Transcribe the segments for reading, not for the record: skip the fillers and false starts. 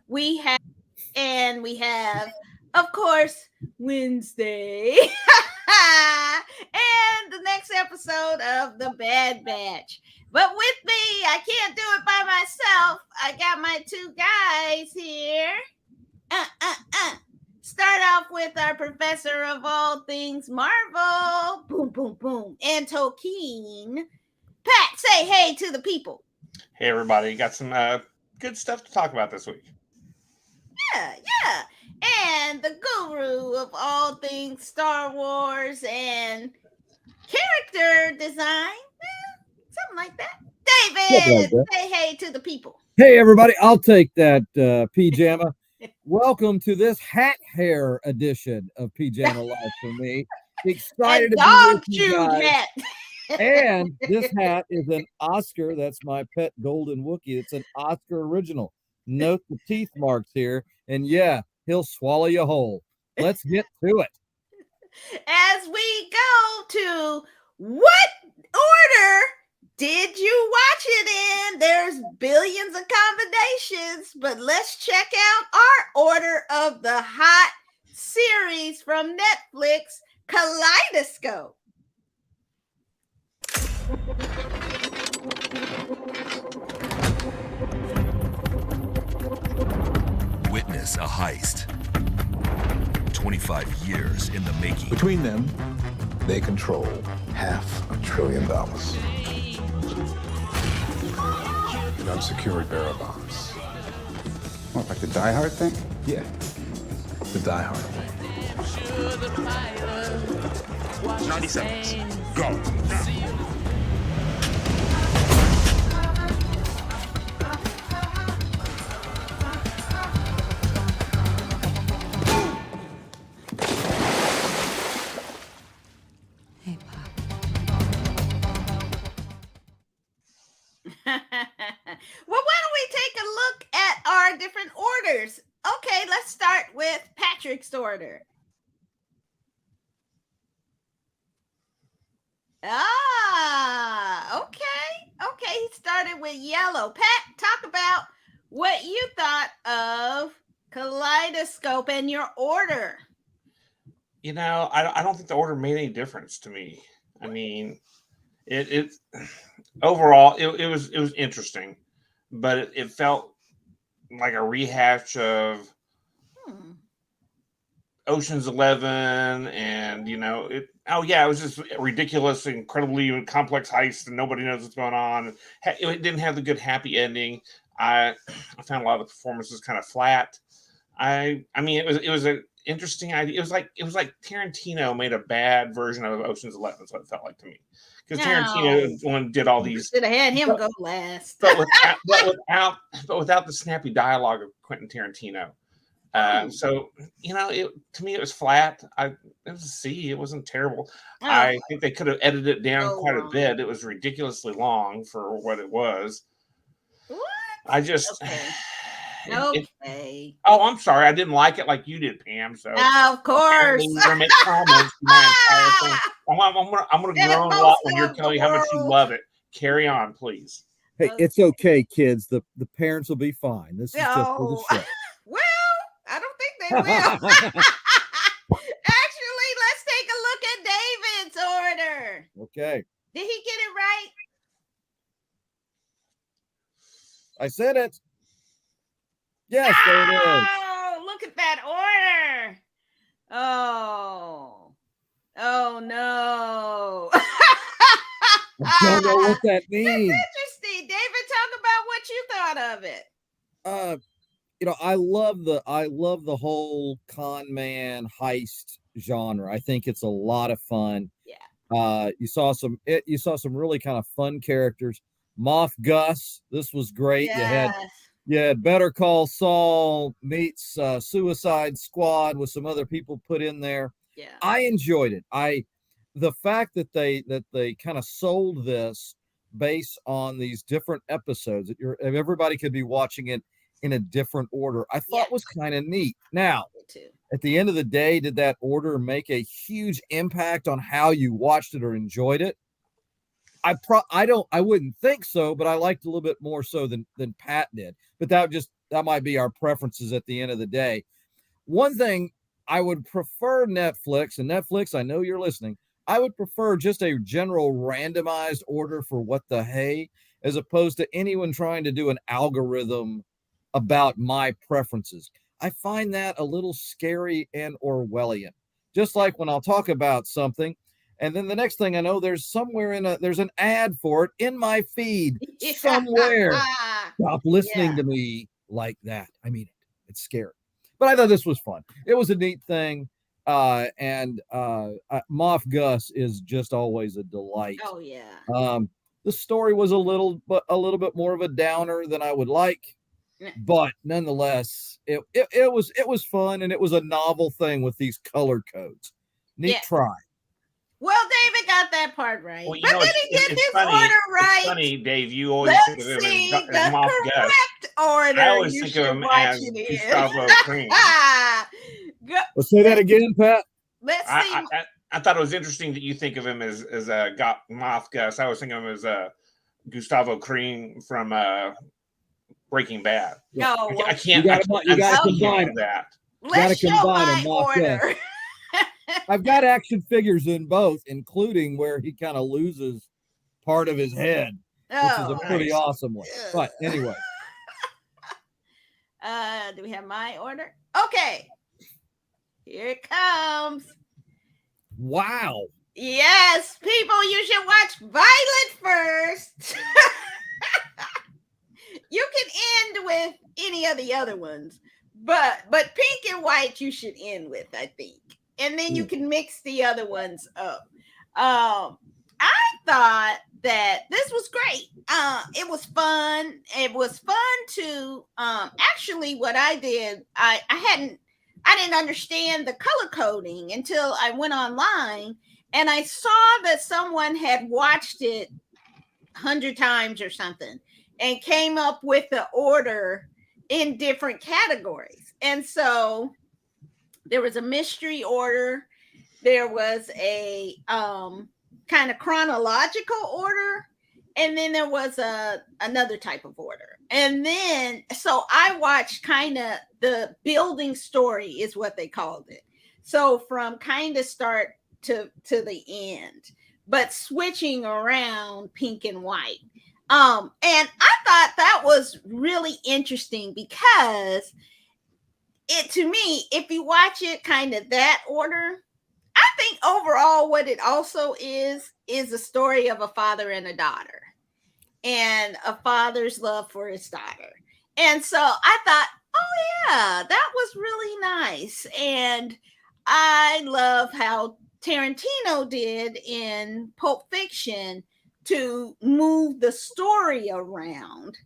we have, of course, Wednesday. And the next episode of The Bad Batch. But with me, I can't do it by myself. I got my two guys here. Start off with our professor of all things Marvel. Boom, boom, boom. And Tolkien. Pat, say hey to the people. Hey, everybody. Got some good stuff to talk about this week. Yeah. And the guru of all things Star Wars and character design. Something like that. David, say hey to the people. Hey, everybody. I'll take that, Pajama. Welcome to this hat hair edition of Pajama Life for me. Excited to be with you guys. Hat. And this hat is an Oscar. That's my pet golden Wookiee. It's an Oscar original. Note the teeth marks here. And yeah, he'll swallow you whole. Let's get to it. As we go to what order did you watch it in? There's billions of combinations, but let's check out our order of the hot series from Netflix, Kaleidoscope. Witness a heist. 25 years in the making. Between them, they control $500 billion. The unsecured bearer bonds. What, like the Die Hard thing? Yeah, the Die Hard thing. 90 seconds. Go. Well, why don't we take a look at our different orders? Okay, let's start with Patrick's order. Okay. He started with yellow. Pat, talk about what you thought of Kaleidoscope and your order. You know, I don't think the order made any difference to me. I mean, it overall it was interesting, but it felt like a rehash of Ocean's 11, and it was just a ridiculous, incredibly complex heist, and nobody knows what's going on. It didn't have the good happy ending. I found a lot of the performances kind of flat. I mean, it was an interesting idea. It was like Tarantino made a bad version of Ocean's 11. That's what it felt like to me. Because Tarantino one did all these. Should have had him go last. but without the snappy dialogue of Quentin Tarantino. So to me it was flat. It was a C. It wasn't terrible. I think they could have edited it down quite a bit. It was ridiculously long for what it was. What? I just. Okay. I'm sorry. I didn't like it like you did, Pam. So of course. You're gonna make comments my entire thing. I'm gonna groan a lot when you're telling me how much you love it. Carry on, please. Hey, it's okay, kids. The parents will be fine. This is just for the show. Well, I don't think they will. Actually, let's take a look at David's order. Okay. Did he get it right? I said it. Yes, there it is. Oh, look at that order. Oh no. I don't know what that means. That's interesting. David, talk about what you thought of it. I love the whole con man heist genre. I think it's a lot of fun. Yeah. You saw some really kind of fun characters. Moff Gus, this was great. Yes. You had Better Call Saul meets Suicide Squad with some other people put in there. Yeah. I enjoyed it. The fact that they kind of sold this based on these different episodes that everybody could be watching it in a different order, I thought was kind of neat. Now, at the end of the day, did that order make a huge impact on how you watched it or enjoyed it? I wouldn't think so, but I liked a little bit more so than Pat did. But that just that might be our preferences at the end of the day. One thing I would prefer Netflix, and Netflix, I know you're listening. I would prefer just a general randomized order for What the Hey, as opposed to anyone trying to do an algorithm about my preferences. I find that a little scary and Orwellian. Just like when I'll talk about something, and then the next thing I know, there's an ad for it in my feed somewhere. Stop listening to me like that. I mean, it's scary. But I thought this was fun. It was a neat thing. And Moff Gus is just always a delight. Oh yeah. The story was a little bit more of a downer than I would like, but nonetheless, it was fun, and it was a novel thing with these color codes. Neat try. Well, David got that part right. Well, but then he did his order right. It's funny, Dave. You always think of him as Moff Gus. Order. I always think of him as Gustavo Cream. Let's say that again, Pat. Let's see. I thought it was interesting that you think of him as Moff Gus. I was thinking of him as Gustavo Cream from Breaking Bad. No, I can't. You got to combine that. Let's show my order. I've got action figures in both, including where he kind of loses part of his head, which is a pretty awesome one. But anyway. Do we have my order? Okay. Here it comes. Wow. Yes, people, you should watch Violet first. You can end with any of the other ones, but Pink and White you should end with, I think. And then you can mix the other ones up. I thought that this was great. It was fun. It was fun to actually what I did, I didn't understand the color coding until I went online and I saw that someone had watched it 100 times or something and came up with the order in different categories. And so there was a mystery order. There was a kind of chronological order. And then there was another type of order. And then, so I watched kind of the building story is what they called it. So from kind of start to the end, but switching around Pink and White. And I thought that was really interesting because to me, if you watch it kind of that order, I think overall what it also is a story of a father and a daughter and a father's love for his daughter. And so I thought, oh yeah, that was really nice. And I love how Tarantino did in Pulp Fiction to move the story around.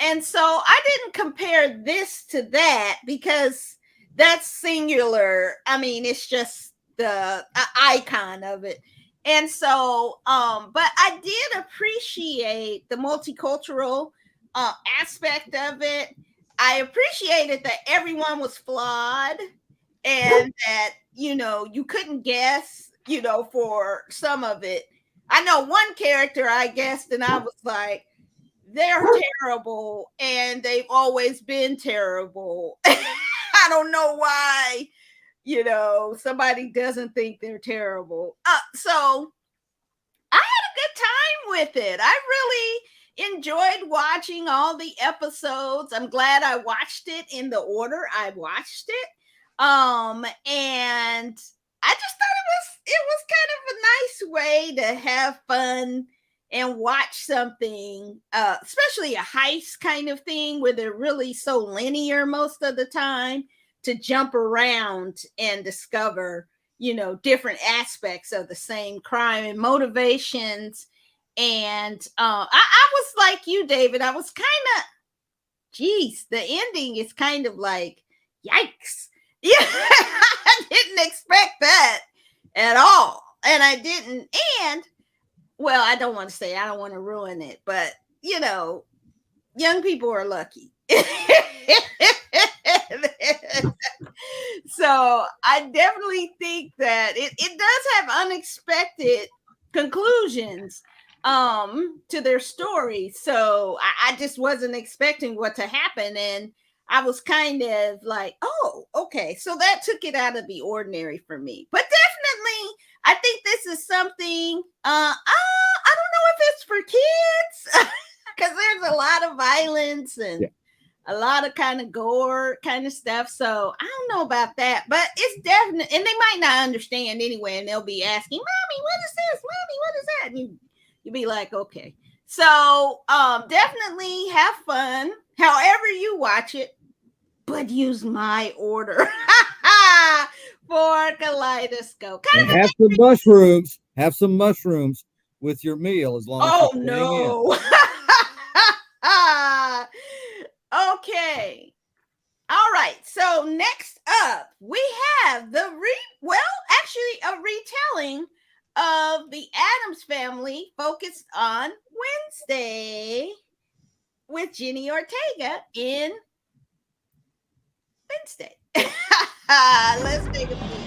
And so I didn't compare this to that because that's singular. I mean, it's just the icon of it. And so, but I did appreciate the multicultural aspect of it. I appreciated that everyone was flawed and that, you couldn't guess, for some of it. I know one character I guessed and I was like, they're terrible and they've always been terrible. I don't know why, somebody doesn't think they're terrible. So I had a good time with it. I really enjoyed watching all the episodes. I'm glad I watched it in the order I watched it. And I just thought it was kind of a nice way to have fun and watch something, especially a heist kind of thing where they're really so linear most of the time, to jump around and discover, different aspects of the same crime and motivations. And I was like you, David. I was kind of, the ending is kind of like, yikes. Yeah, I didn't expect that at all. And I didn't. And, well, I don't want to ruin it, but, young people are lucky. So I definitely think that it does have unexpected conclusions, to their story. So I just wasn't expecting what to happen. And I was kind of like, oh, okay. So that took it out of the ordinary for me. But definitely, I think this is something, I don't know if it's for kids because there's a lot of violence and a lot of kind of gore kind of stuff. So I don't know about that, but it's definitely, and they might not understand anyway. And they'll be asking, Mommy, what is this? Mommy, what is that? And you'll be like, okay. So definitely have fun however you watch it, but use my order for Kaleidoscope. And have some mushrooms. Have some mushrooms with your meal as long as Oh you're no. Okay. All right. So next up, we have a retelling of the Addams Family focused on Wednesday with Jenny Ortega in Wednesday. Let's take a peek.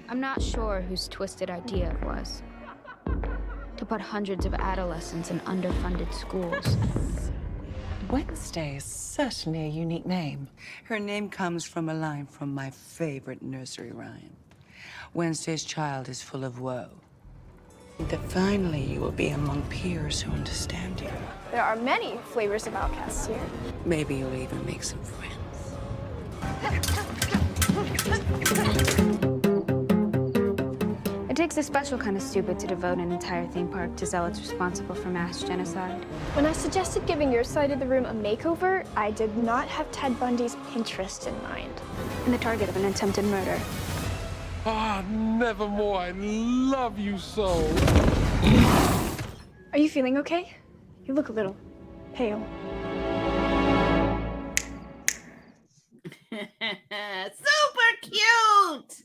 I'm not sure whose twisted idea it was to put hundreds of adolescents in underfunded schools. Wednesday is certainly a unique name. Her name comes from a line from my favorite nursery rhyme. Wednesday's child is full of woe. That finally you will be among peers who understand you. There are many flavors of outcasts here. Maybe you'll even make some friends. It takes a special kind of stupid to devote an entire theme park to zealots responsible for mass genocide. When I suggested giving your side of the room a makeover, I did not have Ted Bundy's Pinterest in mind. And the target of an attempted murder. Ah, nevermore. I love you so. Are you feeling okay? You look a little pale. Super cute.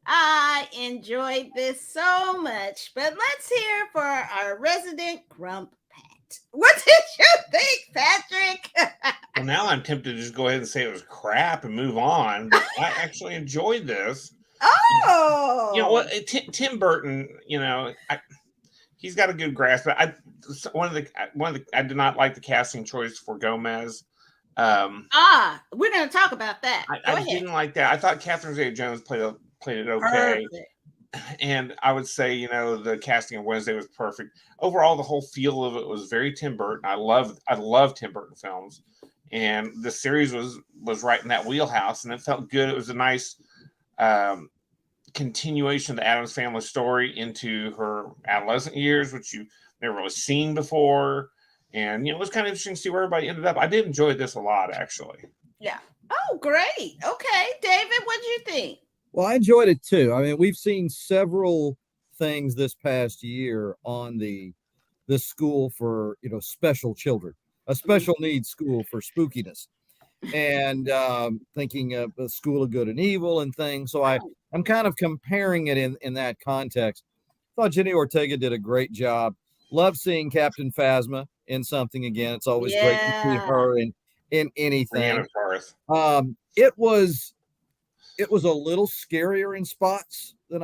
I enjoyed this so much, but let's hear for our resident grump Pat. What did you think, Patrick? Well, now I'm tempted to just go ahead and say it was crap and move on. But I actually enjoyed this. Oh, You know what? Tim Burton, he's got a good grasp. But I did not like the casting choice for Gomez. We're going to talk about that. I didn't like that. I thought Catherine Zeta-Jones played it okay. Perfect. And I would say, the casting of Wednesday was perfect. Overall, the whole feel of it was very Tim Burton. I love Tim Burton films. And the series was right in that wheelhouse, and it felt good. It was a nice continuation of the Addams Family story into her adolescent years, which you've never really seen before. And, it was kind of interesting to see where everybody ended up. I did enjoy this a lot, actually. Yeah. Oh, great. Okay. David, what did you think? Well, I enjoyed it too. I mean, we've seen several things this past year on the school for, special children, a special needs school for spookiness, and thinking of the School of Good and Evil and things. So I'm kind of comparing it in that context. Thought Jenny Ortega did a great job. Love seeing Captain Phasma in something again. It's always great to see her in anything. It was a little scarier in spots than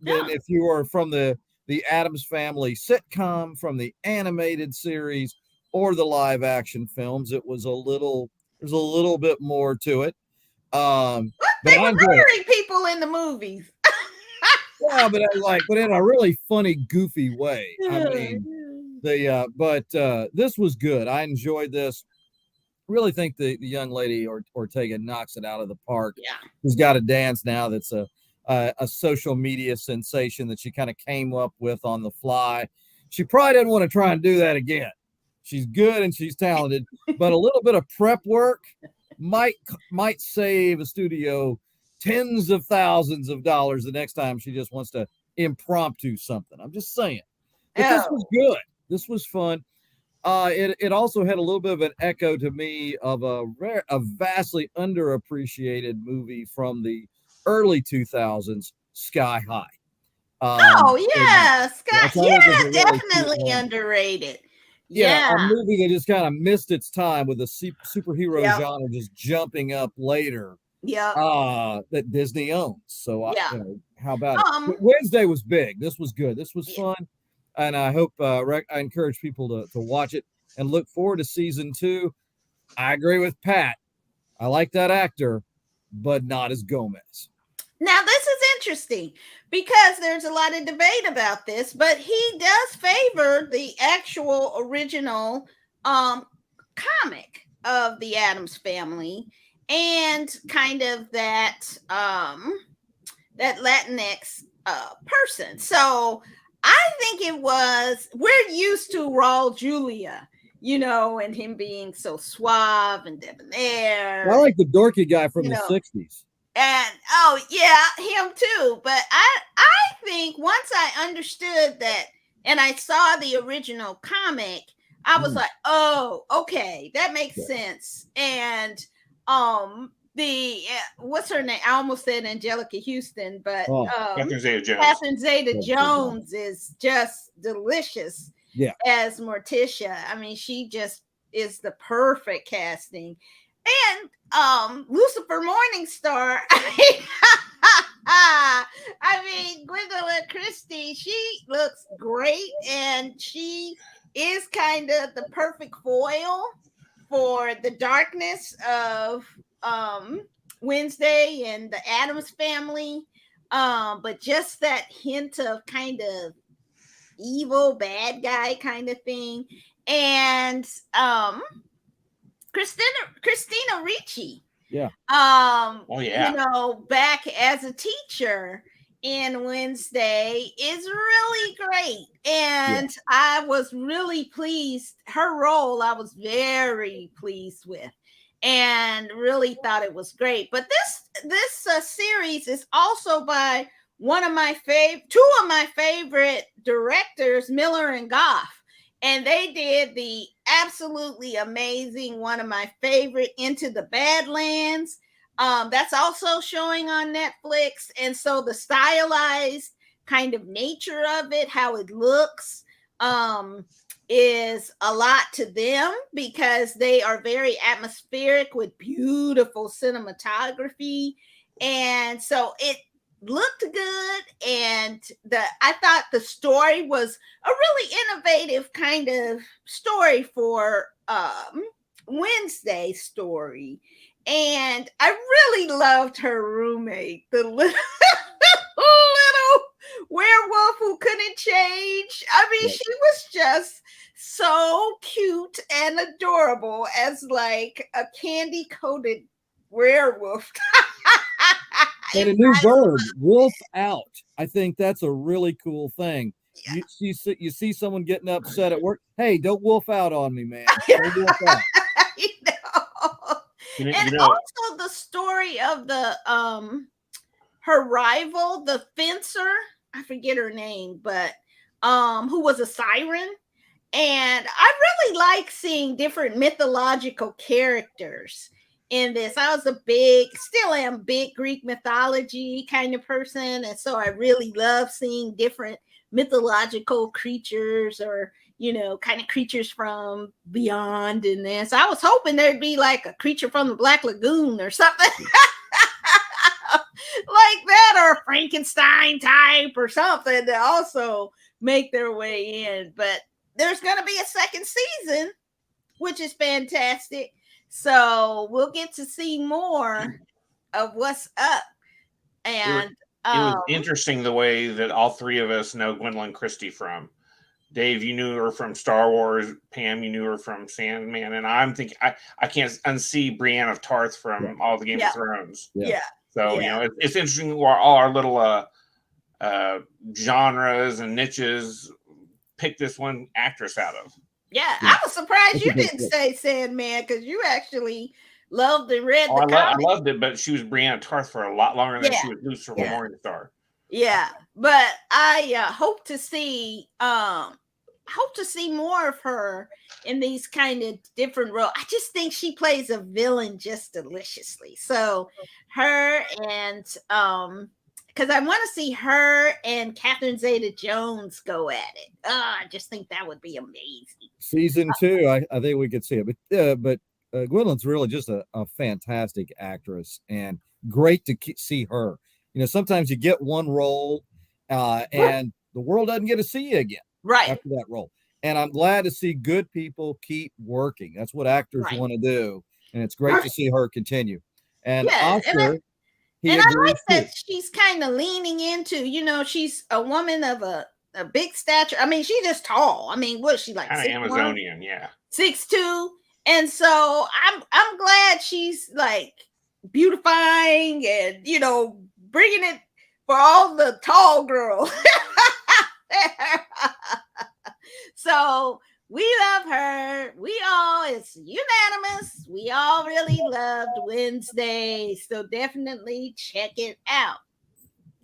if you were from the Addams Family sitcom, from the animated series, or the live action films. There's a little bit more to it. They were murdering people in the movies. Yeah, but in a really funny, goofy way. I mean, this was good. I enjoyed this. Really think the young lady Ortega knocks it out of the park. Yeah, she's got a dance now that's a social media sensation that she kind of came up with on the fly. She probably didn't want to try and do that again. She's good and she's talented, but a little bit of prep work might save a studio tens of thousands of dollars the next time she just wants to impromptu something. I'm just saying. But This was good. This was fun. It also had a little bit of an echo to me of a vastly underappreciated movie from the early 2000s, Sky High. Definitely underrated. Yeah, a movie that just kind of missed its time with the superhero genre just jumping up later. Yeah. That Disney owns. So how about it? But Wednesday was big. This was good. This was fun. and I hope I encourage people to watch it and look forward to season 2. I agree with Pat. I like that actor, but not as Gomez. Now, this is interesting because there's a lot of debate about this, but he does favor the actual original comic of the Addams Family and kind of that that Latinx person. So I think we're used to Raul Julia, and him being so suave and debonair. I like the dorky guy from the 60s. And him too. But I think once I understood that and I saw the original comic, I was like, oh, okay, that makes sense. And the what's her name? I almost said Angelica Houston, but Catherine Zeta-Jones. Catherine Zeta-Jones is just delicious. Yeah, as Morticia. I mean, she just is the perfect casting. And Lucifer Morningstar. I mean, Gwendolyn Christie, she looks great, and she is kind of the perfect foil for the darkness of Wednesday and the Addams Family. But just that hint of kind of evil bad guy kind of thing. And Christina Ricci. Yeah. Back as a teacher in Wednesday is really great. And I was really pleased. Her role, I was very pleased with and really thought it was great. But this series is also by two of my favorite directors, Miller and Goff. And they did the absolutely amazing, one of my favorite, Into the Badlands. That's also showing on Netflix. And so the stylized kind of nature of it, how it looks, is a lot to them because they are very atmospheric with beautiful cinematography. And so it looked good, and I thought the story was a really innovative kind of story for Wednesday story. And I really loved her roommate, the little werewolf who couldn't change. I mean, she was just so cute and adorable as like a candy coated werewolf. And a new verb, wolf out. I think that's a really cool thing. Yeah. You see someone getting upset at work. Hey, don't wolf out on me, man. Don't wolf out. Also the story of the her rival, the fencer, I forget her name, but who was a siren. And I really like seeing different mythological characters in this. I was still am big Greek mythology kind of person. And so I really love seeing different mythological creatures or, kind of creatures from beyond in this. I was hoping there'd be like a creature from the Black Lagoon or something like that, or a Frankenstein type or something to also make their way in. But there's going to be a second season, which is fantastic. So we'll get to see more of what's up. And it was interesting the way that all three of us know Gwendolyn Christie from. Dave, you knew her from Star Wars. Pam, you knew her from Sandman. And I'm thinking, I can't unsee Brienne of Tarth from all the Game of Thrones. Yeah. So, it's interesting all our little genres and niches pick this one actress out of. Yeah, I was surprised you didn't say Sandman because you actually loved and read the comic. I loved it, but she was Brienne of Tarth for a lot longer than she was Lucifer Morningstar. Yeah, but I hope to see more of her in these kind of different roles. I just think she plays a villain just deliciously. So her and because I want to see her and Catherine Zeta-Jones go at it. I just think that would be amazing. Season 2, I think we could see it. But Gwendolyn's really just a fantastic actress, and great to see her. Sometimes you get one role, and the world doesn't get to see you again. Right. after that role. And I'm glad to see good people keep working. That's what actors Right. want to do. And it's great to see her continue. And Yeah, Oscar, he and I agrees like that too. she's kind of leaning into, she's a woman of a big stature. I mean, she's just tall. I mean, what is she like? Kind of 6'1", Amazonian, yeah. 6'2", and so I'm glad she's like beautifying and bringing it for all the tall girls. So we love her. It's unanimous. We all really loved Wednesday. So definitely check it out.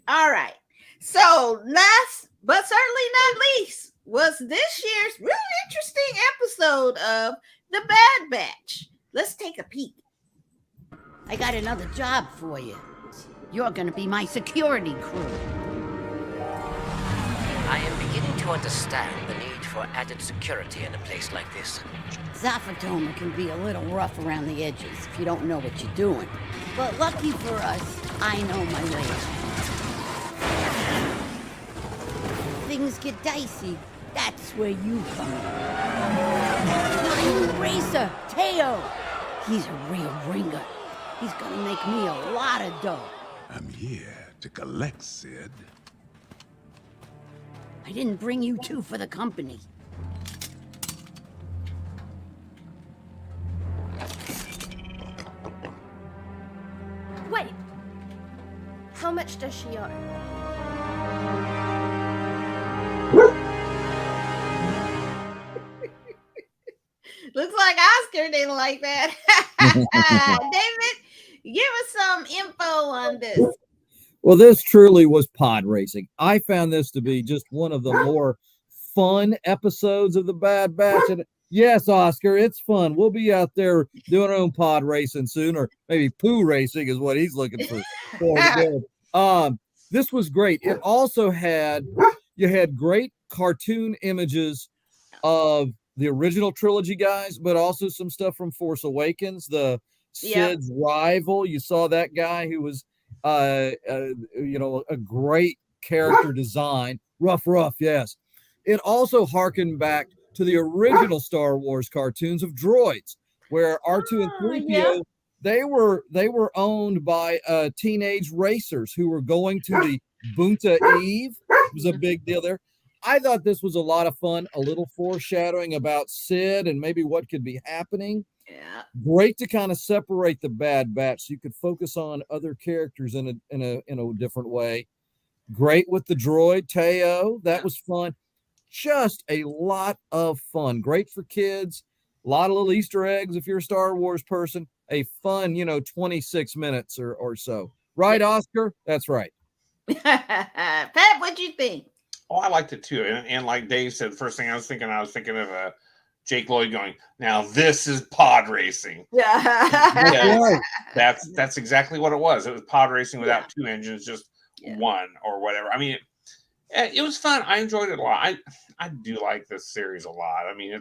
All right. So last but certainly not least was this year's really interesting episode of The Bad Batch. Let's take a peek. I got another job for you. You're gonna be my security crew. I am beginning to understand the need for added security in a place like this. Zaphatoma can be a little rough around the edges if you don't know what you're doing. But lucky for us, I know my way out. Things get dicey. That's where you come in. My new racer, Teo. He's a real ringer. He's gonna make me a lot of dough. I'm here to collect, Sid. I didn't bring you two for the company. Wait. How much does she owe? Looks like Oscar didn't like that. David, give us some info on this. Well, this truly was pod racing. I found this to be just one of the more fun episodes of The Bad Batch. And yes, Oscar, it's fun. We'll be out there doing our own pod racing soon, or maybe poo racing is what he's looking for. This was great. It also had great cartoon images of the original trilogy guys, but also some stuff from Force Awakens, the Sid's rival. You saw that guy who was a great character design. Rough, yes. It also harkened back to the original Star Wars cartoons of droids, where R2 and 3PO they were owned by teenage racers who were going to the Bunta Eve. It was a big deal there. I thought this was a lot of fun, a little foreshadowing about Sid and maybe what could be happening. Yeah. Great to kind of separate the Bad Batch so you could focus on other characters in a different way. Great with the droid Teo. That was fun. Just a lot of fun. Great for kids. A lot of little Easter eggs if you're a Star Wars person. A fun, 26 minutes or so. Right, Oscar? That's right. Pat, what'd you think? Oh, I liked it too. And like Dave said, the first thing I was thinking of Jake Lloyd going, now this is pod racing. Yeah. That's exactly what it was. It was pod racing without two engines, just one or whatever. I mean, it was fun. I enjoyed it a lot. I do like this series a lot. I mean,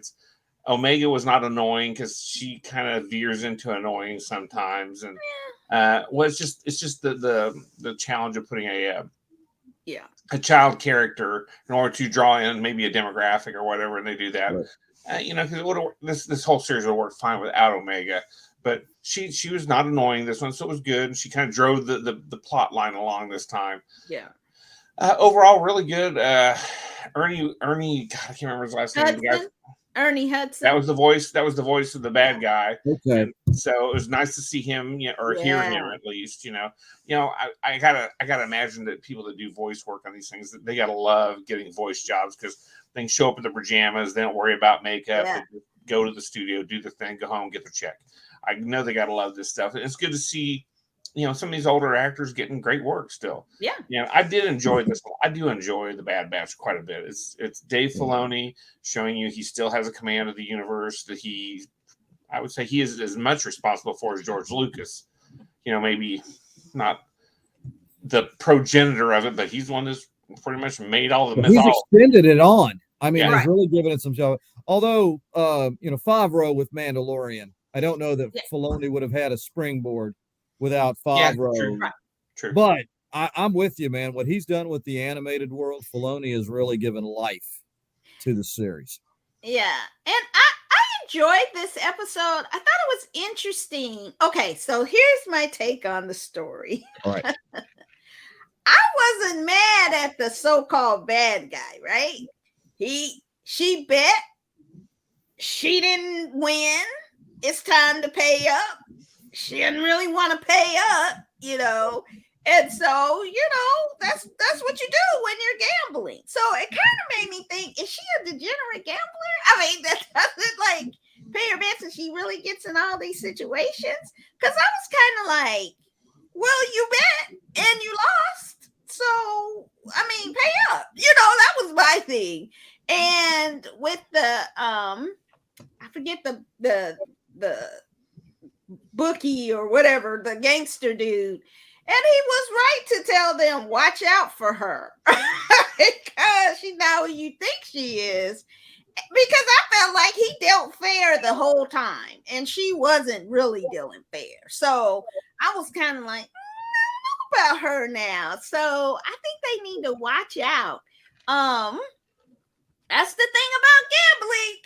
Omega was not annoying because she kind of veers into annoying sometimes. And it's just the challenge of putting a child character in order to draw in maybe a demographic or whatever, and they do that. Right. Because this whole series would work fine without Omega, but she was not annoying this one, so it was good. And she kind of drove the plot line along this time. Yeah. Overall, really good. Ernie, God, I can't remember his last name. Ernie Hudson. That was the voice of the bad guy. Okay. And so it was nice to see him, or hear him at least. I gotta imagine that people that do voice work on these things, that they gotta love getting voice jobs because they can show up in the pajamas, they don't worry about makeup, they just go to the studio, do the thing, go home, get their check. I know they gotta love this stuff. And it's good to see, some of these older actors getting great work still. Yeah. I did enjoy this. I do enjoy the Bad Batch quite a bit. It's Dave Filoni showing you he still has a command of the universe that I would say he is as much responsible for as George Lucas. Maybe not the progenitor of it, but he's the one that's pretty much made all the mythology. He's extended it on. I mean, he's really given it some show. Although, Favreau with Mandalorian, I don't know that Filoni would have had a springboard without Favreau. Yeah, true. But I'm with you, man. What he's done with the animated world, Filoni has really given life to the series. Yeah. And I enjoyed this episode. I thought it was interesting. Okay, so here's my take on the story. All right. I wasn't mad at the so-called bad guy, right? She bet she didn't win. It's time to pay up. She didn't really want to pay up, And so, that's what you do when you're gambling. So it kind of made me think, is she a degenerate gambler? I mean, that doesn't like pay her bets and she really gets in all these situations. Because I was kind of like, well, you bet and you lost. So, I mean, pay up. That was my thing. And with the I forget the bookie or whatever, the gangster dude. And he was right to tell them, watch out for her. Because she's not who you think she is. Because I felt like he dealt fair the whole time. And she wasn't really dealing fair. So I was kind of like, I don't know about her now. So I think they need to watch out. That's the thing about gambling.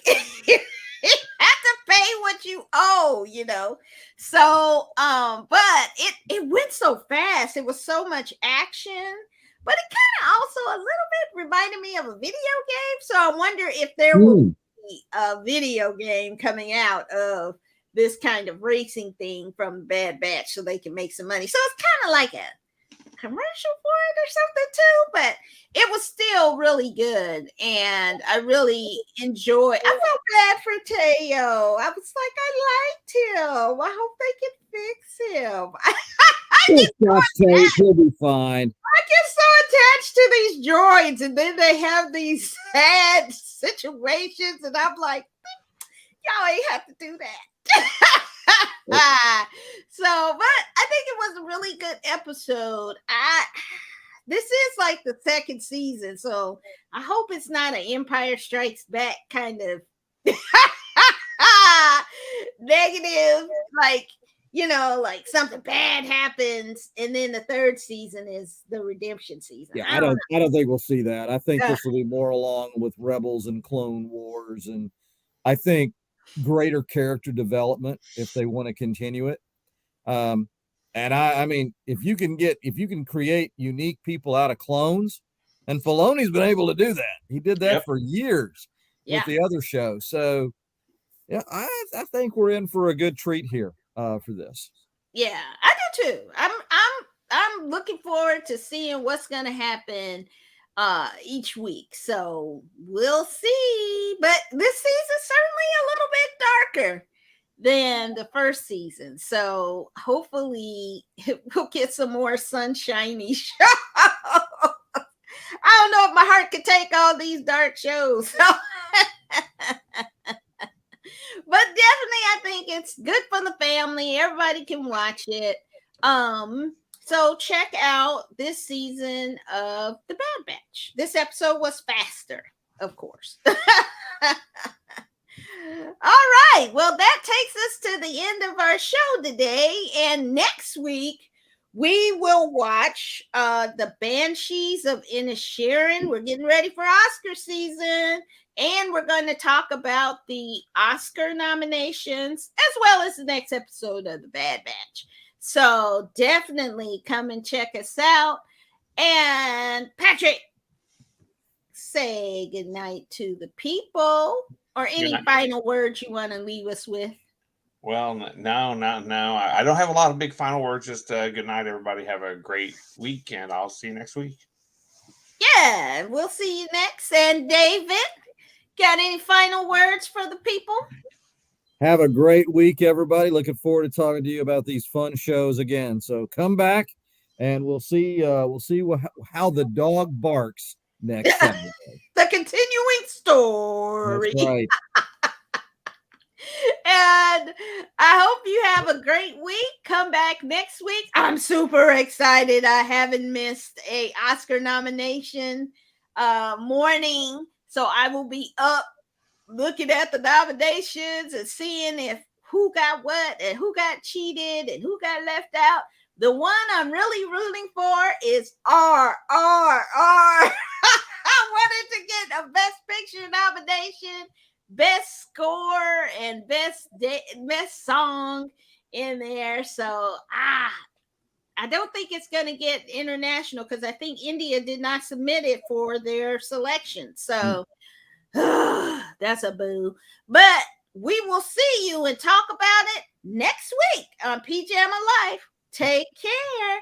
You have to pay what you owe, So, but it went so fast. It was so much action, but it kind of also a little bit reminded me of a video game. So I wonder if there will be a video game coming out of this kind of racing thing from Bad Batch so they can make some money. So it's kind of like a commercial for it or something too, but it was still really good and I really enjoyed. I felt bad for Teo. I was like, I liked him. I hope they can fix him. He'll be fine. I get so attached to these droids and then they have these sad situations and I'm like, y'all ain't have to do that. So, but I think it was a really good episode. This is like the second season, so I hope it's not an Empire Strikes Back kind of negative, like something bad happens, and then the third season is the redemption season. Yeah, I don't think we'll see that. I think this will be more along with Rebels and Clone Wars, and I think greater character development if they want to continue it. And I mean, if you can create unique people out of clones, and Filoni's been able to do that. He did that for years with the other show. So yeah, I think we're in for a good treat here for this. Yeah, I do too. I'm looking forward to seeing what's gonna happen each week. So we'll see. But this season's certainly a little bit darker than the first season. So hopefully we'll get some more sunshiny shows. I don't know if my heart could take all these dark shows. So but definitely I think it's good for the family. Everybody can watch it. So check out this season of The Bad Batch. This episode was faster, of course. All right. Well, that takes us to the end of our show today. And next week, we will watch the Banshees of Inisherin. We're getting ready for Oscar season. And we're going to talk about the Oscar nominations, as well as the next episode of The Bad Batch. So definitely come and check us out. And Patrick, say goodnight to the people. Or any final words you want to leave us with? Well, no. I don't have a lot of big final words. Just good night, everybody. Have a great week, and I'll see you next week. Yeah, we'll see you next. And David, got any final words for the people? Have a great week, everybody. Looking forward to talking to you about these fun shows again. So come back, and we'll see how the dog barks next Saturday. The continuing story. That's right. And I hope you have a great week. Come back next week. I'm super excited. I haven't missed a Oscar nomination morning. So I will be up looking at the nominations and seeing if who got what and who got cheated and who got left out. The one I'm really rooting for is R. I'm wanted to get a Best Picture nomination, Best Score, and Best Song in there. So I don't think it's going to get international because I think India did not submit it for their selection. So that's a boo. But we will see you and talk about it next week on Pajama Life. Take care.